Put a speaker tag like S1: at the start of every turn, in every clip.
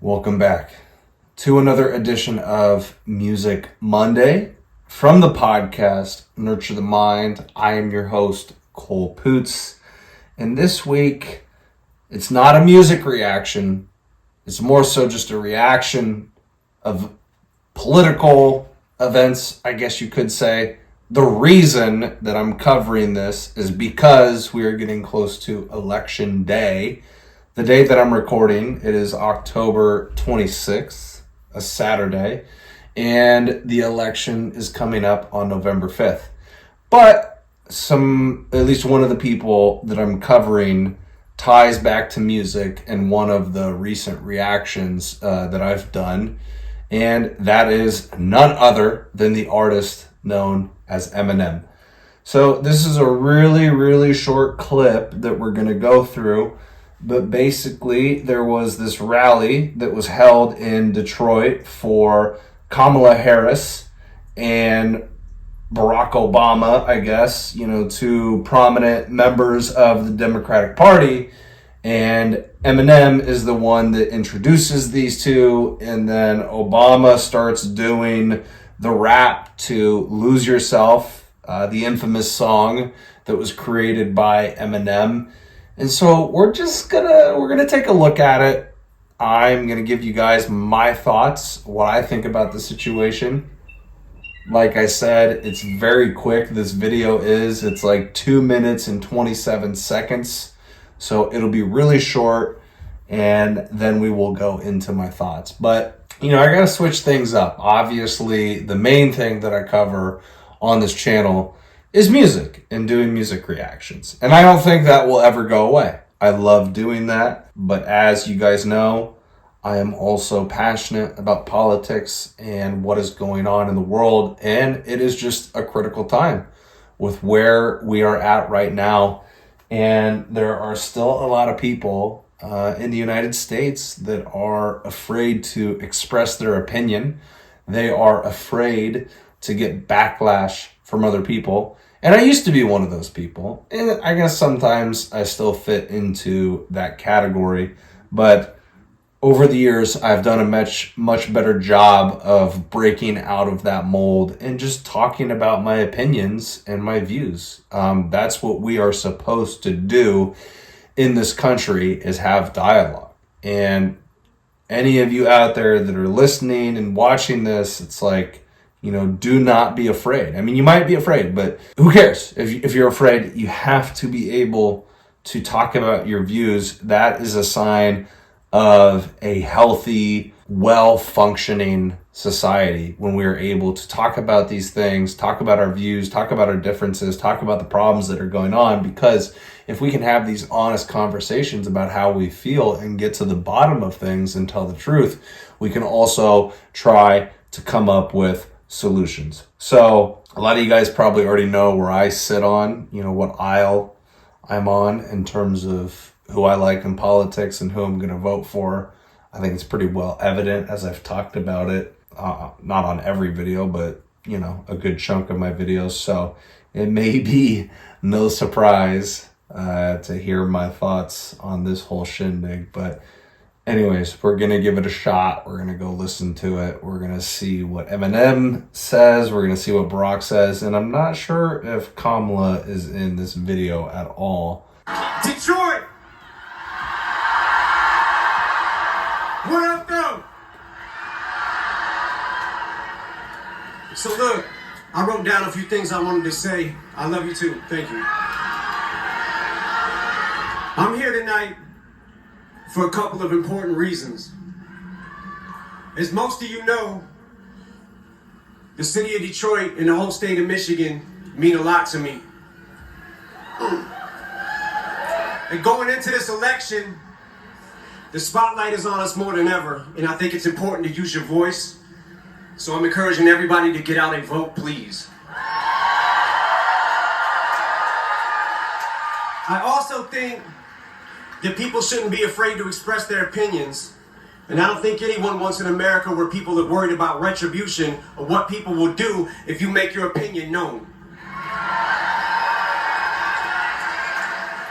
S1: Welcome back to another edition of Music Monday from the podcast Nurture the Mind. I am your host, Cole Poots, and this week it's not a music reaction. It's more so just a reaction of political events, I guess you could say. The reason that I'm covering this is because we are getting close to Election Day. The date that I'm recording, it is October 26th, a Saturday, and the election is coming up on November 5th. But at least one of the people that I'm covering ties back to music and one of the recent reactions that I've done, and that is none other than the artist known as Eminem. So this is a really short clip that we're going to go through. But basically, there was this rally that was held in Detroit for Kamala Harris and Barack Obama, I guess, two prominent members of the Democratic Party. And Eminem is the one that introduces these two. And then Obama starts doing the rap to Lose Yourself, the infamous song that was created by Eminem. And so we're gonna take a look at it. I'm gonna give you guys my thoughts, what I think about the situation. Like I said, it's very quick. This video it's like 2 minutes and 27 seconds. So it'll be really short, and then we will go into my thoughts. But, I gotta switch things up. Obviously, the main thing that I cover on this channel is music and doing music reactions. And I don't think that will ever go away. I love doing that. But as you guys know, I am also passionate about politics and what is going on in the world. And it is just a critical time with where we are at right now. And there are still a lot of people in the United States that are afraid to express their opinion. They are afraid to get backlash from other people. And I used to be one of those people. And I guess sometimes I still fit into that category. But over the years, I've done a much better job of breaking out of that mold and just talking about my opinions and my views. That's what we are supposed to do in this country, is have dialogue. And any of you out there that are listening and watching this, it's like, do not be afraid. I mean, you might be afraid, but who cares? If you're afraid, you have to be able to talk about your views. That is a sign of a healthy, well-functioning society, when we are able to talk about these things, talk about our views, talk about our differences, talk about the problems that are going on. Because if we can have these honest conversations about how we feel and get to the bottom of things and tell the truth, we can also try to come up with solutions. So a lot of you guys probably already know where I sit on, what aisle I'm on in terms of who I like in politics and who I'm going to vote for. I think it's pretty well evident, as I've talked about it, not on every video, but, a good chunk of my videos. So it may be no surprise to hear my thoughts on this whole shindig. But anyways, we're going to give it a shot. We're going to go listen to it. We're going to see what Eminem says. We're going to see what Barack says. And I'm not sure if Kamala is in this video at all.
S2: Detroit! What up, though? So look, I wrote down a few things I wanted to say. I love you too. Thank you. I'm here tonight for a couple of important reasons. As most of you know, the city of Detroit and the whole state of Michigan mean a lot to me. And going into this election, the spotlight is on us more than ever, and I think it's important to use your voice. So I'm encouraging everybody to get out and vote, please. I also think that people shouldn't be afraid to express their opinions. And I don't think anyone wants an America where people are worried about retribution or what people will do if you make your opinion known.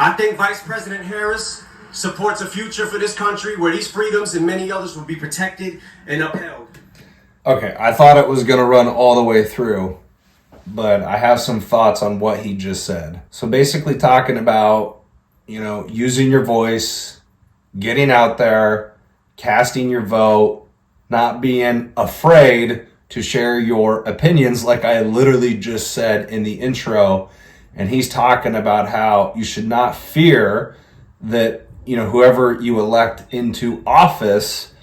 S2: I think Vice President Harris supports a future for this country where these freedoms and many others will be protected and upheld.
S1: Okay, I thought it was going to run all the way through, but I have some thoughts on what he just said. So basically talking about, using your voice, getting out there, casting your vote, not being afraid to share your opinions like I literally just said in the intro. And he's talking about how you should not fear that, whoever you elect into office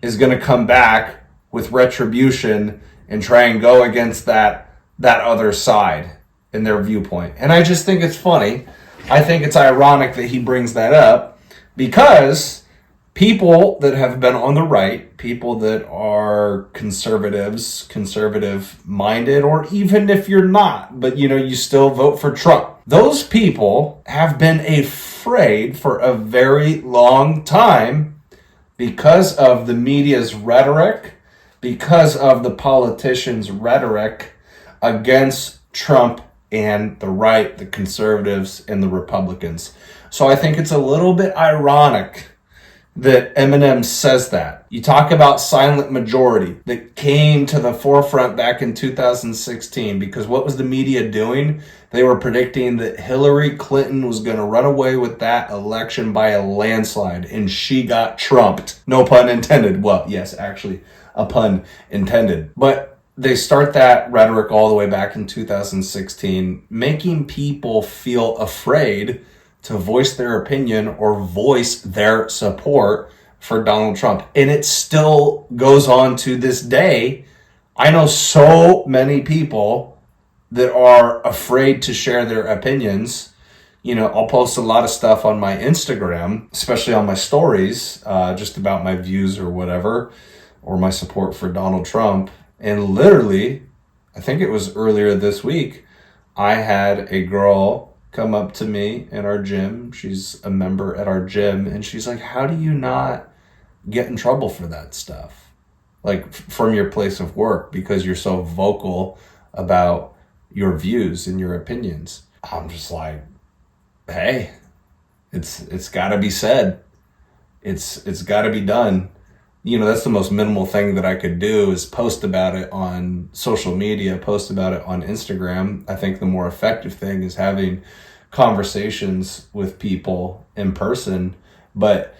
S1: is going to come back with retribution and try and go against that other side in their viewpoint. And I just think it's funny. I think it's ironic that he brings that up because people that have been on the right, people that are conservatives, conservative-minded, or even if you're not, but you still vote for Trump. Those people have been afraid for a very long time because of the media's rhetoric, because of the politicians' rhetoric against Trump and the right, the conservatives, and the Republicans. So I think it's a little bit ironic that Eminem says that. You talk about silent majority that came to the forefront back in 2016 because what was the media doing? They were predicting that Hillary Clinton was going to run away with that election by a landslide, and she got trumped. No pun intended. Well, yes, actually, a pun intended. But they start that rhetoric all the way back in 2016, making people feel afraid to voice their opinion or voice their support for Donald Trump. And it still goes on to this day. I know so many people that are afraid to share their opinions. I'll post a lot of stuff on my Instagram, especially on my stories, just about my views or whatever, or my support for Donald Trump. And literally, I think it was earlier this week, I had a girl come up to me in our gym. She's a member at our gym. And she's like, how do you not get in trouble for that stuff? Like from your place of work because you're so vocal about your views and your opinions. I'm just like, hey, it's got to be said. It's got to be done. That's the most minimal thing that I could do is post about it on social media, post about it on Instagram. I think the more effective thing is having conversations with people in person. But,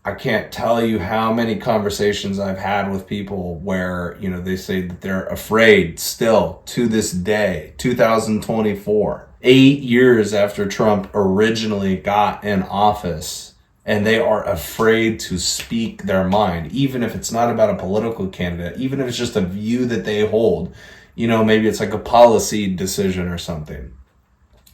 S1: I can't tell you how many conversations I've had with people where, they say that they're afraid still to this day, 2024, 8 years after Trump originally got in office. And they are afraid to speak their mind, even if it's not about a political candidate, even if it's just a view that they hold. Maybe it's like a policy decision or something.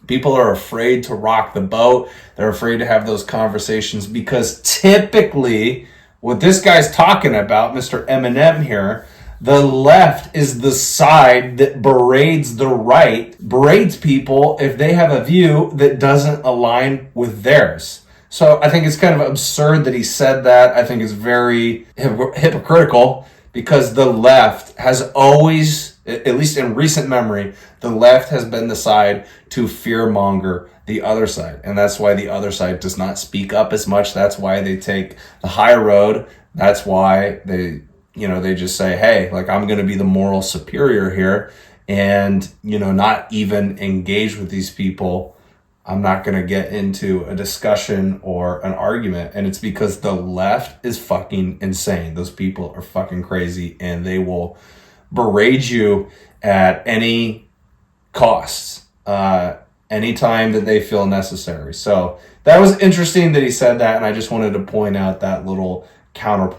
S1: People are afraid to rock the boat. They're afraid to have those conversations because typically what this guy's talking about, Mr. Eminem here, the left is the side that berades the right, berades people if they have a view that doesn't align with theirs. So I think it's kind of absurd that he said that. I think it's very hypocritical because the left has always, at least in recent memory, the left has been the side to fearmonger the other side. And that's why the other side does not speak up as much. That's why they take the high road. That's why they just say, hey, like I'm going to be the moral superior here and, not even engage with these people. I'm not going to get into a discussion or an argument. And it's because the left is fucking insane. Those people are fucking crazy and they will berate you at any cost, anytime that they feel necessary. So that was interesting that he said that. And I just wanted to point out that little counter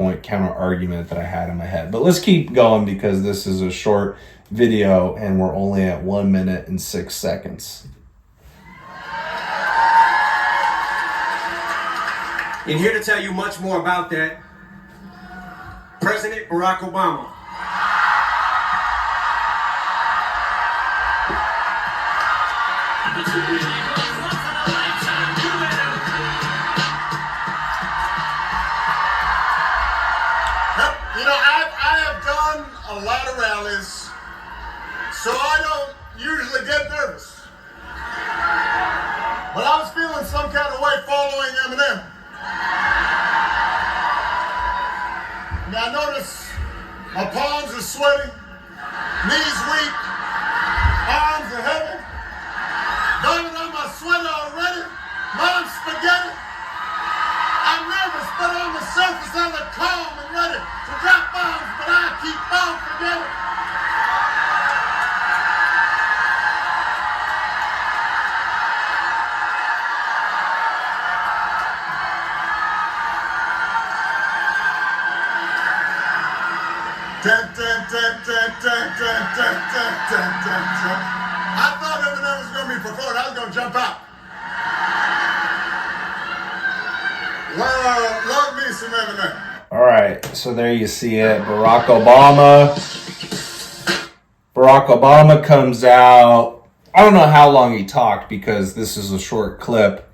S1: argument that I had in my head. But let's keep going because this is a short video and we're only at 1 minute and 6 seconds.
S2: And here to tell you much more about that, President Barack Obama.
S3: I have done a lot of rallies, so I don't usually get nervous. But I was feeling some kind of way following Eminem. And I noticed my palms are sweaty, knees weak, arms are heavy. Darling, I'm my sweater already. Mom's spaghetti. I'm nervous, but on the surface I look calm and ready to drop bombs, but I keep on forgetting. I thought Eminem was going to be performed. I was going to jump out. Love me some Eminem.
S1: All right, so there you see it. Barack Obama comes out. I don't know how long he talked because this is a short clip,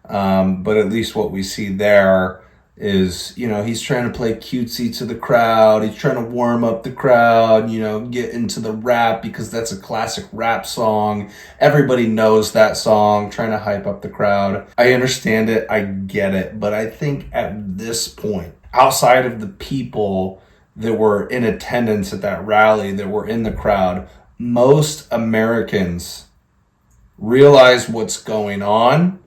S1: but at least what we see there is, he's trying to play cutesy to the crowd. He's trying to warm up the crowd, get into the rap because that's a classic rap song. Everybody knows that song, trying to hype up the crowd. I understand it. I get it. But I think at this point, outside of the people that were in attendance at that rally, that were in the crowd, most Americans realize what's going on,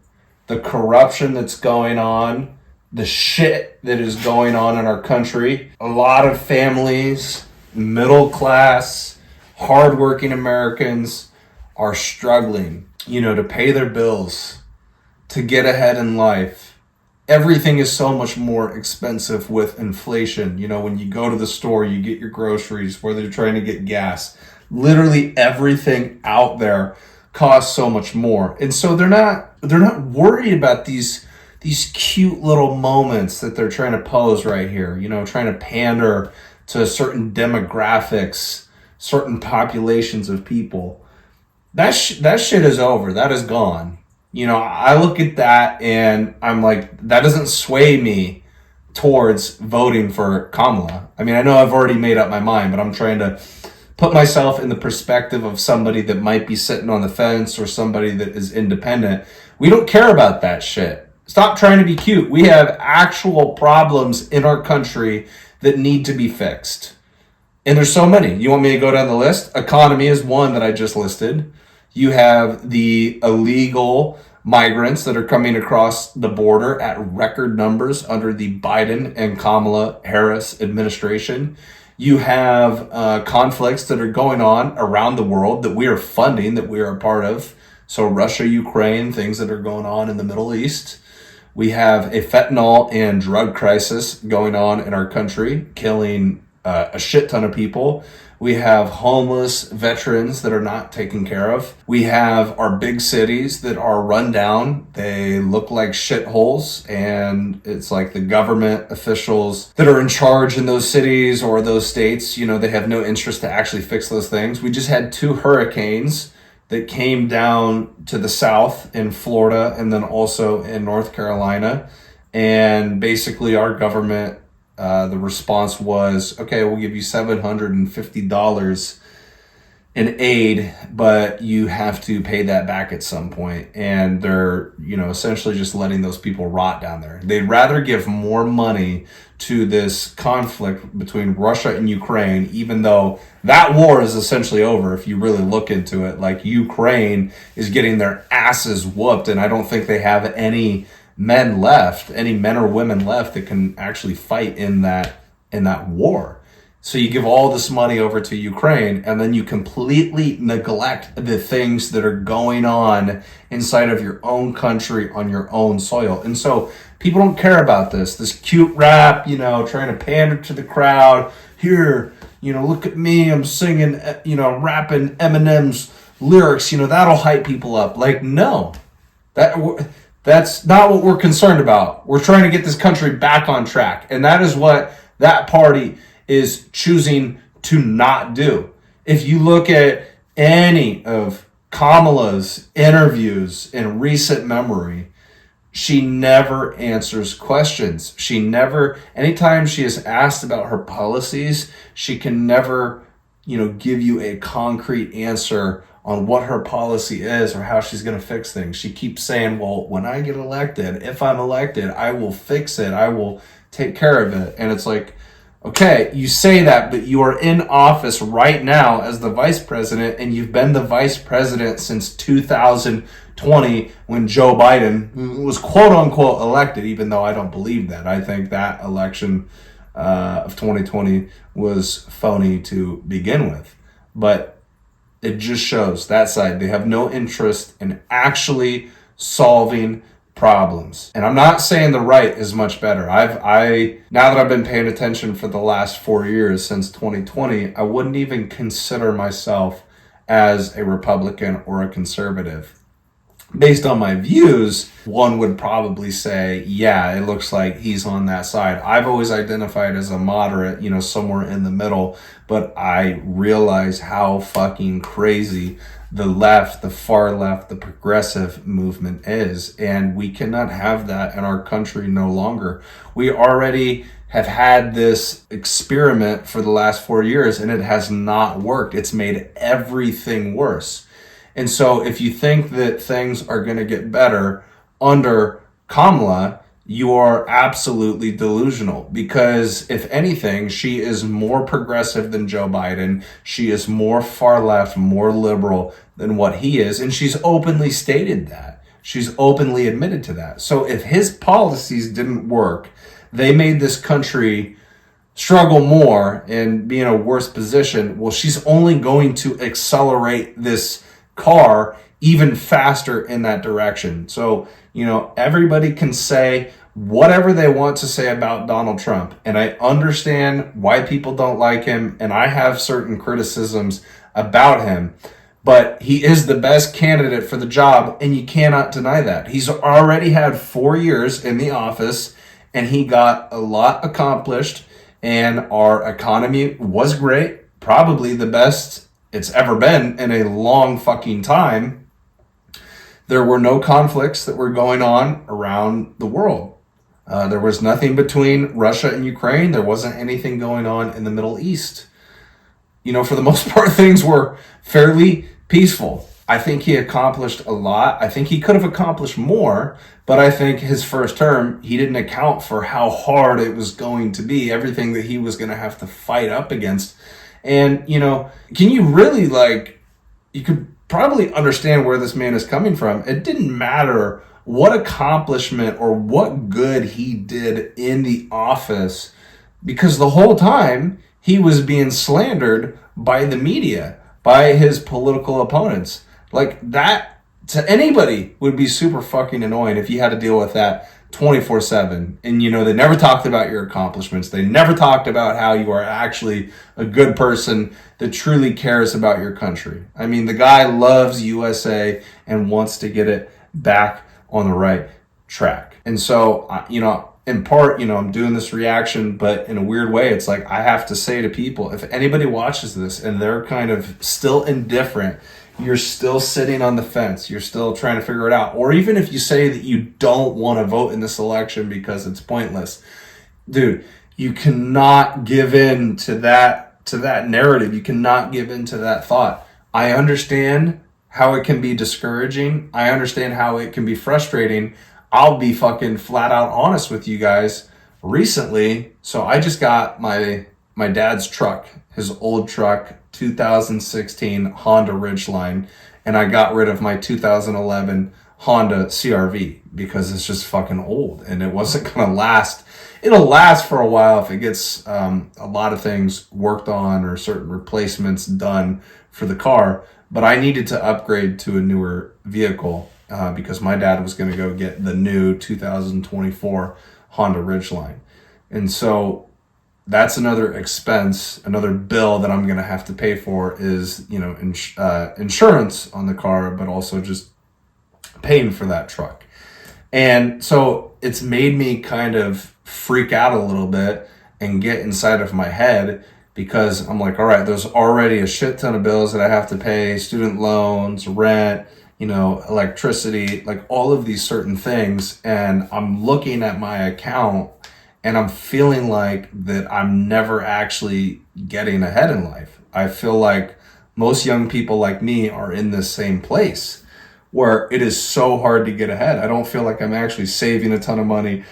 S1: the corruption that's going on, the shit that is going on in our country. A lot of families, middle class, hardworking Americans are struggling, to pay their bills, to get ahead in life. Everything is so much more expensive with inflation. When you go to the store, you get your groceries, whether you're trying to get gas. Literally everything out there costs so much more. And so they're not worried about these cute little moments that they're trying to pose right here, trying to pander to certain demographics, certain populations of people. That shit is over. That is gone. I look at that and I'm like, that doesn't sway me towards voting for Kamala. I mean, I know I've already made up my mind, but I'm trying to put myself in the perspective of somebody that might be sitting on the fence or somebody that is independent. We don't care about that shit. Stop trying to be cute. We have actual problems in our country that need to be fixed. And there's so many. You want me to go down the list? Economy is one that I just listed. You have the illegal migrants that are coming across the border at record numbers under the Biden and Kamala Harris administration. You have conflicts that are going on around the world that we are funding, that we are a part of. So Russia, Ukraine, things that are going on in the Middle East. We have a fentanyl and drug crisis going on in our country, killing a shit ton of people. We have homeless veterans that are not taken care of. We have our big cities that are run down. They look like shitholes, and it's like the government officials that are in charge in those cities or those states, they have no interest to actually fix those things. We just had 2 hurricanes that came down to the south in Florida and then also in North Carolina. And basically our government, the response was, okay, we'll give you $750 in aid, but you have to pay that back at some point. And they're, essentially just letting those people rot down there. They'd rather give more money to this conflict between Russia and Ukraine, even though that war is essentially over. If you really look into it, like Ukraine is getting their asses whooped, and I don't think they have any men or women left that can actually fight in that war. So you give all this money over to Ukraine, and then you completely neglect the things that are going on inside of your own country on your own soil. And so people don't care about this cute rap, trying to pander to the crowd. Here, look at me, I'm singing, rapping Eminem's lyrics, that'll hype people up. Like, no, that's not what we're concerned about. We're trying to get this country back on track. And that is what that party is choosing to not do. If you look at any of Kamala's interviews in recent memory, she never answers questions. Anytime she is asked about her policies, she can never, give you a concrete answer on what her policy is or how she's going to fix things. She keeps saying, well, when I get elected, if I'm elected, I will fix it. I will take care of it. And it's like, okay, you say that, but you are in office right now as the vice president, and you've been the vice president since 2020 when Joe Biden was quote unquote elected, even though I don't believe that. I think that election of 2020 was phony to begin with. But it just shows that side. They have no interest in actually solving problems. And I'm not saying the right is much better. Now that I've been paying attention for the last 4 years since 2020, I wouldn't even consider myself as a Republican or a conservative. Based on my views, one would probably say, yeah, it looks like he's on that side. I've always identified as a moderate, somewhere in the middle, but I realize how fucking crazy the left, the far left, the progressive movement is. And we cannot have that in our country no longer. We already have had this experiment for the last 4 years, and it has not worked. It's made everything worse. And so if you think that things are going to get better under Kamala, you are absolutely delusional, because if anything, she is more progressive than Joe Biden. She is more far left, more liberal than what he is. And she's openly stated that. She's openly admitted to that. So if his policies didn't work, they made this country struggle more and be in a worse position. Well, she's only going to accelerate this car even faster in that direction. So, everybody can say whatever they want to say about Donald Trump. And I understand why people don't like him. And I have certain criticisms about him. But he is the best candidate for the job. And you cannot deny that. He's already had 4 years in the office, and he got a lot accomplished. And our economy was great. Probably the best it's ever been in a long fucking time. There were no conflicts that were going on around the world. There was nothing between Russia and Ukraine. There wasn't anything going on in the Middle East. For the most part, things were fairly peaceful. I think he accomplished a lot. I think he could have accomplished more, but I think his first term, he didn't account for how hard it was going to be, everything that he was going to have to fight up against. And, can you really you could probably understand where this man is coming from. It didn't matter what accomplishment or what good he did in the office, because the whole time he was being slandered by the media, by his political opponents. That to anybody would be super fucking annoying if you had to deal with that 24/7. And they never talked about your accomplishments. They never talked about how you are actually a good person that truly cares about your country. I mean, the guy loves USA and wants to get it back on the right track. And so, in part, I'm doing this reaction, but in a weird way, it's like I have to say to people, if anybody watches this and they're kind of still indifferent, you're still sitting on the fence, you're still trying to figure it out, or even if you say that you don't want to vote in this election because it's pointless, dude, you cannot give in to that narrative. You cannot give in to that thought. I understand how it can be discouraging. I understand how it can be frustrating. I'll be fucking flat out honest with you guys. Recently, so I just got my dad's truck, his old truck, 2016 Honda Ridgeline, and I got rid of my 2011 Honda CRV because it's just fucking old and it wasn't gonna last. It'll last for a while if it gets a lot of things worked on or certain replacements done for the car, but I needed to upgrade to a newer vehicle because my dad was going to go get the new 2024 Honda Ridgeline. And so that's another expense, another bill that I'm going to have to pay for is, insurance on the car, but also just paying for that truck. And so it's made me kind of freak out a little bit and get inside of my head because I'm like, all right, there's already a shit ton of bills that I have to pay, student loans, rent, electricity, like all of these certain things. And I'm looking at my account and I'm feeling like that I'm never actually getting ahead in life. I feel like most young people like me are in this same place where it is so hard to get ahead. I don't feel like I'm actually saving a ton of money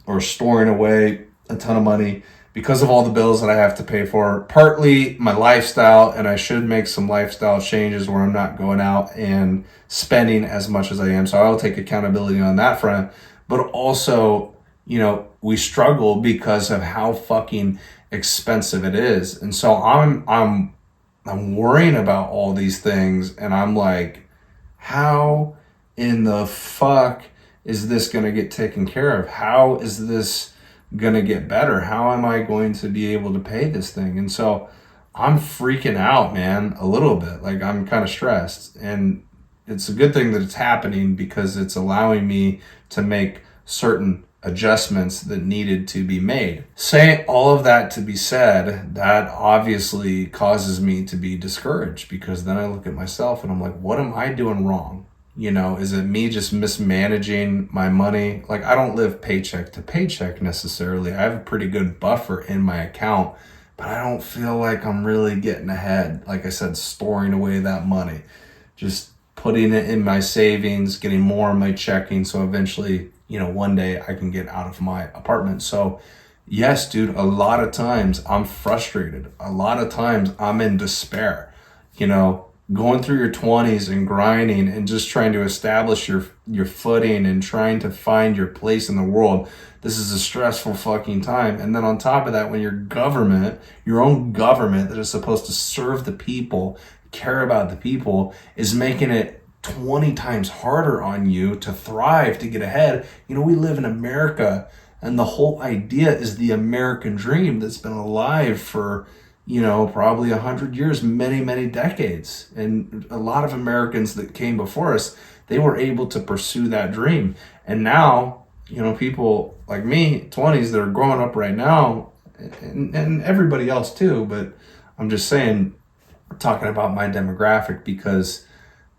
S1: or storing away a ton of money because of all the bills that I have to pay for. Partly my lifestyle, and I should make some lifestyle changes where I'm not going out and spending as much as I am. So I'll take accountability on that front. But also, you know, we struggle because of how fucking expensive it is. And so I'm worrying about all these things, and I'm like, how in the fuck is this going to get taken care of? How is this going to get better? How am I going to be able to pay this thing? And so I'm freaking out, man, a little bit. Like, I'm kind of stressed, and it's a good thing that it's happening because it's allowing me to make certain adjustments that needed to be made. Say all of that to be said, that obviously causes me to be discouraged, because then I look at myself and I'm like, what am I doing wrong? You know, is it me just mismanaging my money? Like, I don't live paycheck to paycheck necessarily. I have a pretty good buffer in my account, but I don't feel like I'm really getting ahead. Like I said, storing away that money, just putting it in my savings, getting more in my checking. So eventually, you know, one day I can get out of my apartment. So yes, dude, a lot of times I'm frustrated. A lot of times I'm in despair, you know, going through your 20s and grinding and just trying to establish your footing and trying to find your place in the world. This is a stressful fucking time. And then on top of that, when your government, your own government that is supposed to serve the people, care about the people, is making it 20 times harder on you to thrive, to get ahead. You know, we live in America, and the whole idea is the American dream that's been alive for, you know, probably 100 years, many, many decades. And a lot of Americans that came before us, they were able to pursue that dream. And now, you know, people like me, 20s, that are growing up right now, and everybody else too, but I'm just saying, talking about my demographic, because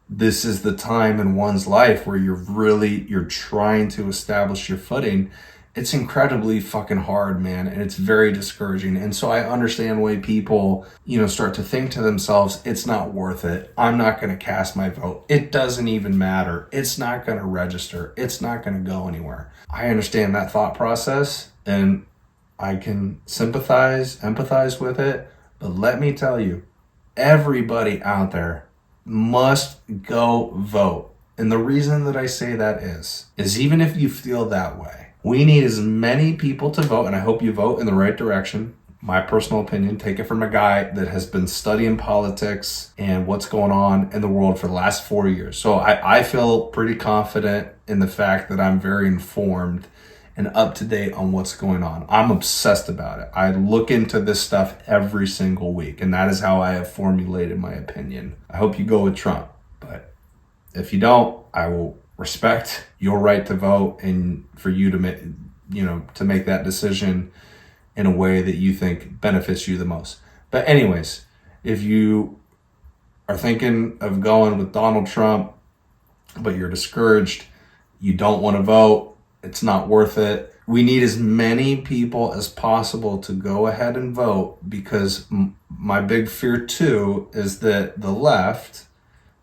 S1: this is the time in one's life where you're trying to establish your footing. It's incredibly fucking hard, man, and it's very discouraging. And so I understand why people, you know, start to think to themselves, it's not worth it. I'm not going to cast my vote. It doesn't even matter. It's not going to register. It's not going to go anywhere. I understand that thought process, and I can empathize with it. But let me tell you, everybody out there must go vote. And the reason that I say that is even if you feel that way, we need as many people to vote, and I hope you vote in the right direction. My personal opinion, take it from a guy that has been studying politics and what's going on in the world for the last 4 years. So I feel pretty confident in the fact that I'm very informed and up to date on what's going on. I'm obsessed about it. I look into this stuff every single week, and that is how I have formulated my opinion. I hope you go with Trump, but if you don't, I will respect your right to vote and for you to make, you know, to make that decision in a way that you think benefits you the most. But anyways, if you are thinking of going with Donald Trump, but you're discouraged, you don't want to vote, it's not worth it. We need as many people as possible to go ahead and vote, because my big fear too is that the left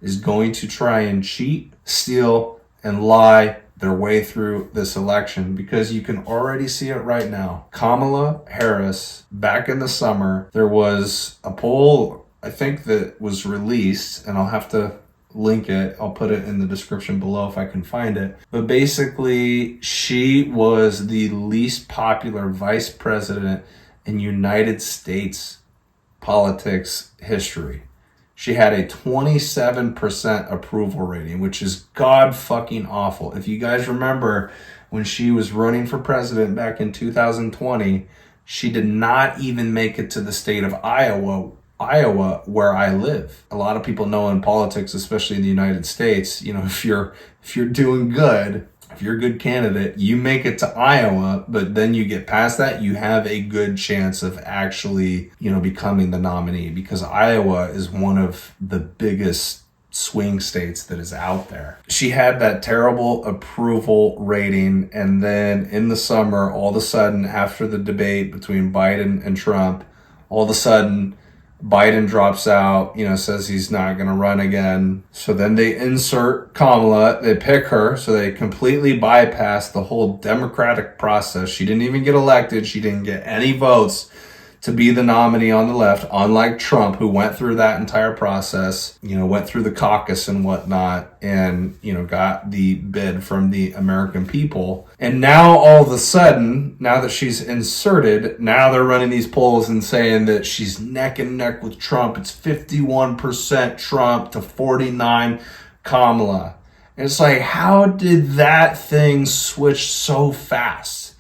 S1: is going to try and cheat, steal, and lie their way through this election, because you can already see it right now. Kamala Harris, back in the summer, there was a poll, I think, that was released, and I'll have to link it. I'll put it in the description below if I can find it. But basically, she was the least popular vice president in United States politics history. She had a 27% approval rating, which is god fucking awful. If you guys remember when she was running for president back in 2020, she did not even make it to the state of Iowa, where I live. A lot of people know in politics, especially in the United States, you know, if you're doing good, if you're a good candidate, you make it to Iowa, but then you get past that, you have a good chance of actually, you know, becoming the nominee, because Iowa is one of the biggest swing states that is out there. She had that terrible approval rating, and then in the summer, all of a sudden, after the debate between Biden and Trump, all of a sudden, Biden drops out, says he's not going to run again. So then they insert Kamala. They pick her. So they completely bypass the whole democratic process. She didn't even get elected. She didn't get any votes to be the nominee on the left, unlike Trump, who went through that entire process, went through the caucus and whatnot, and, got the bid from the American people. And now all of a sudden, now that she's inserted, now they're running these polls and saying that she's neck and neck with Trump. It's 51% Trump to 49% Kamala. And it's like, how did that thing switch so fast?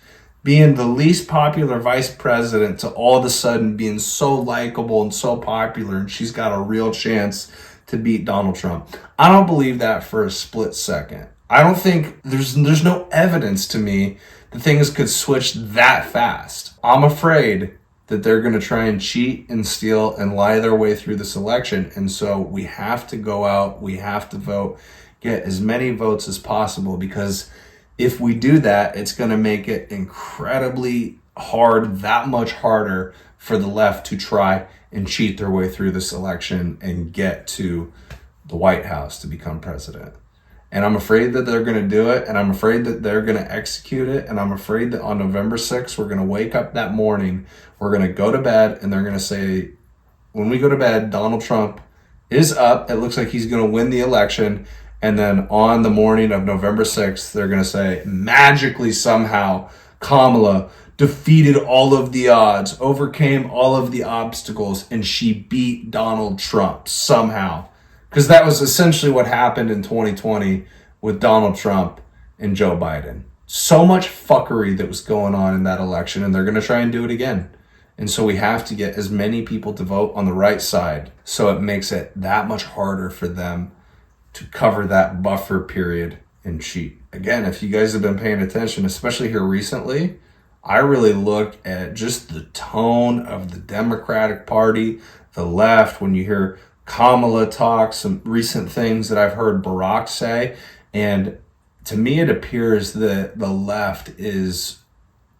S1: Being the least popular vice president to all of a sudden being so likable and so popular, and she's got a real chance to beat Donald Trump. I don't believe that for a split second. I don't think there's no evidence to me that things could switch that fast. I'm afraid that they're going to try and cheat and steal and lie their way through this election. And so we have to go out, we have to vote, get as many votes as possible, because if we do that, it's going to make it incredibly hard, that much harder for the left to try and cheat their way through this election and get to the White House to become president. And I'm afraid that they're going to do it, and I'm afraid that they're going to execute it, and I'm afraid that on November 6th, we're going to wake up that morning, we're going to go to bed, and they're going to say, when we go to bed, Donald Trump is up. It looks like he's going to win the election. And then on the morning of November 6th, they're going to say, magically somehow, Kamala defeated all of the odds, overcame all of the obstacles, and she beat Donald Trump somehow. Because that was essentially what happened in 2020 with Donald Trump and Joe Biden. So much fuckery that was going on in that election, and they're going to try and do it again. And so we have to get as many people to vote on the right side, so it makes it that much harder for them to cover that buffer period and cheat. Again, if you guys have been paying attention, especially here recently, I really look at just the tone of the Democratic Party, the left, when you hear Kamala talk, some recent things that I've heard Barack say, and to me it appears that the left is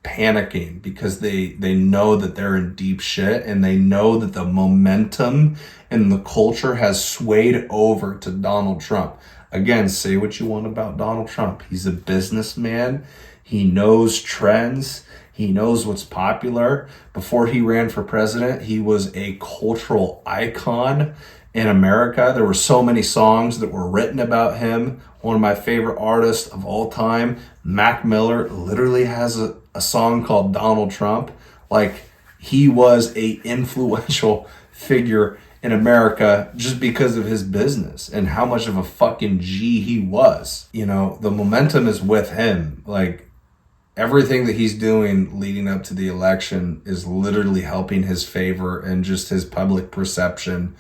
S1: panicking because they know that they're in deep shit, and they know that the momentum and the culture has swayed over to Donald Trump. Again, say what you want about Donald Trump. He's a businessman. He knows trends. He knows what's popular. Before he ran for president, he was a cultural icon in America. There were so many songs that were written about him. One of my favorite artists of all time, Mac Miller, literally has a song called Donald Trump. Like, he was a influential figure in America just because of his business and how much of a fucking G he was. The momentum is with him. Like, everything that he's doing leading up to the election is literally helping his favor and just his public perception,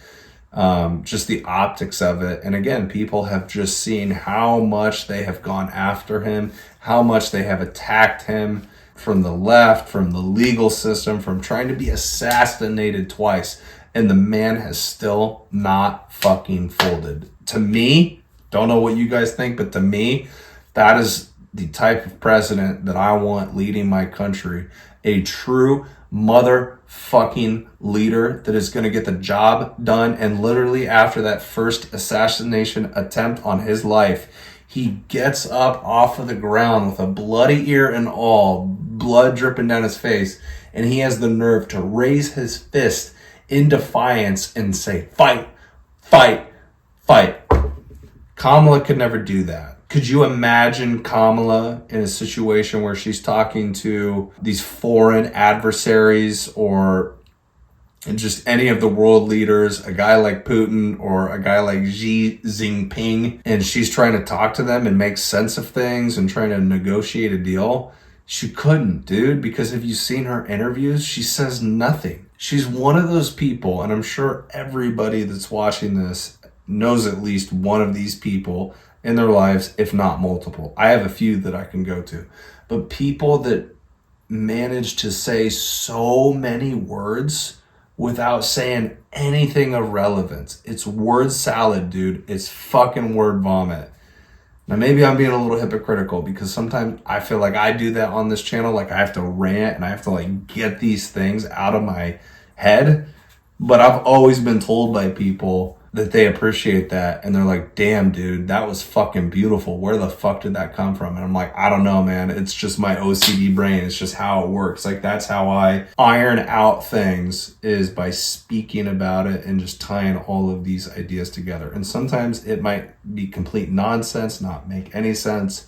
S1: just the optics of it. And again, people have just seen how much they have gone after him, how much they have attacked him from the left, from the legal system, from trying to be assassinated twice. And the man has still not fucking folded. To me, don't know what you guys think, but to me, that is the type of president that I want leading my country. A true motherfucking leader that is going to get the job done. And literally after that first assassination attempt on his life, he gets up off of the ground with a bloody ear and all, blood dripping down his face. And he has the nerve to raise his fist in defiance and say, fight, fight, fight. Kamala could never do that. Could you imagine Kamala in a situation where she's talking to these foreign adversaries or just any of the world leaders, a guy like Putin or a guy like Xi Jinping, and she's trying to talk to them and make sense of things and trying to negotiate a deal? She couldn't, dude, because if you've seen her interviews, she says nothing. She's one of those people, and I'm sure everybody that's watching this knows at least one of these people in their lives, if not multiple. I have a few that I can go to. But people that manage to say so many words without saying anything of relevance. It's word salad, dude. It's fucking word vomit. Now, maybe I'm being a little hypocritical because sometimes I feel like I do that on this channel. Like, I have to rant and I have to, like, get these things out of my head. But I've always been told by people that they appreciate that. And they're like, damn, dude, that was fucking beautiful. Where the fuck did that come from? And I'm like, I don't know, man. It's just my OCD brain. It's just how it works. Like, that's how I iron out things, is by speaking about it and just tying all of these ideas together. And sometimes it might be complete nonsense, not make any sense,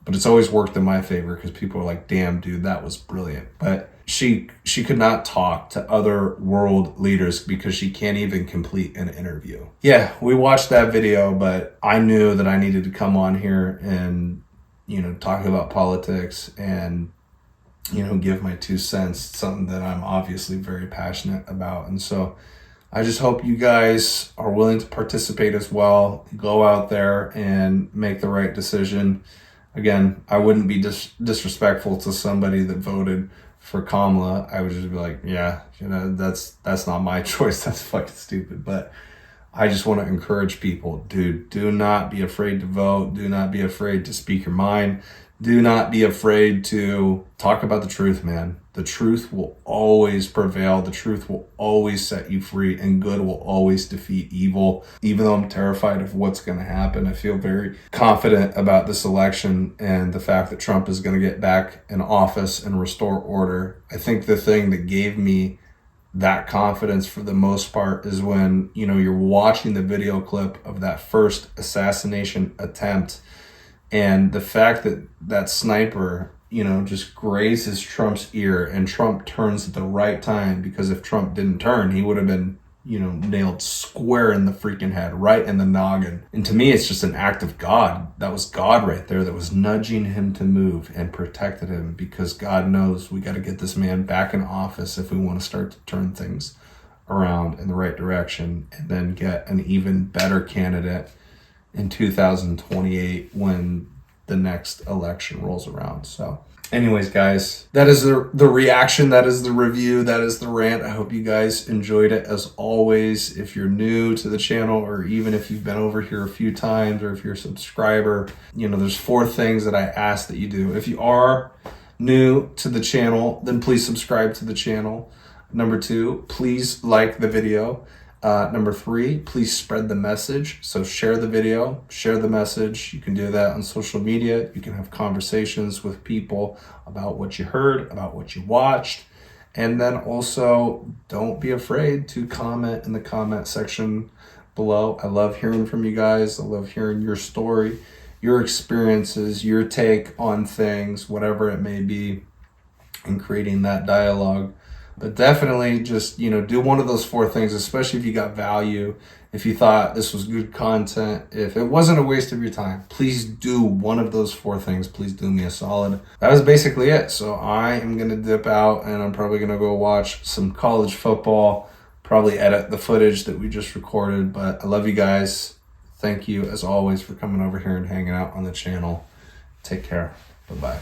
S1: but it's always worked in my favor because people are like, damn, dude, that was brilliant. But she could not talk to other world leaders because she can't even complete an interview. Yeah, we watched that video, but I knew that I needed to come on here and, talk about politics and, give my 2 cents, something that I'm obviously very passionate about. And so I just hope you guys are willing to participate as well. Go out there and make the right decision. Again, I wouldn't be disrespectful to somebody that voted for Kamala. I would just be like, yeah, that's not my choice. That's fucking stupid. But I just want to encourage people, dude, do not be afraid to vote. Do not be afraid to speak your mind. Do not be afraid to talk about the truth, man. The truth will always prevail. The truth will always set you free, and good will always defeat evil. Even though I'm terrified of what's going to happen, I feel very confident about this election and the fact that Trump is going to get back in office and restore order. I think the thing that gave me that confidence for the most part is when, you're watching the video clip of that first assassination attempt, and the fact that that sniper, just grazes Trump's ear, and Trump turns at the right time, because if Trump didn't turn, he would have been, nailed square in the freaking head, right in the noggin. And to me, it's just an act of God. That was God right there that was nudging him to move and protected him, because God knows we got to get this man back in office if we want to start to turn things around in the right direction, and then get an even better candidate in 2028 when the next election rolls around. So anyways, guys, that is the reaction. That is the review. That is the rant. I hope you guys enjoyed it. As always, if you're new to the channel, or even if you've been over here a few times, or if you're a subscriber, there's 4 things that I ask that you do. If you are new to the channel, then please subscribe to the channel. Number 2, please like the video. Number 3, please spread the message. So share the video, share the message. You can do that on social media. You can have conversations with people about what you heard, about what you watched. And then also, don't be afraid to comment in the comment section below. I love hearing from you guys. I love hearing your story, your experiences, your take on things, whatever it may be, and creating that dialogue. But definitely just, do one of those 4 things, especially if you got value, if you thought this was good content, if it wasn't a waste of your time. Please do one of those 4 things. Please do me a solid. That was basically it. So I am going to dip out, and I'm probably going to go watch some college football, probably edit the footage that we just recorded. But I love you guys. Thank you, as always, for coming over here and hanging out on the channel. Take care. Bye-bye.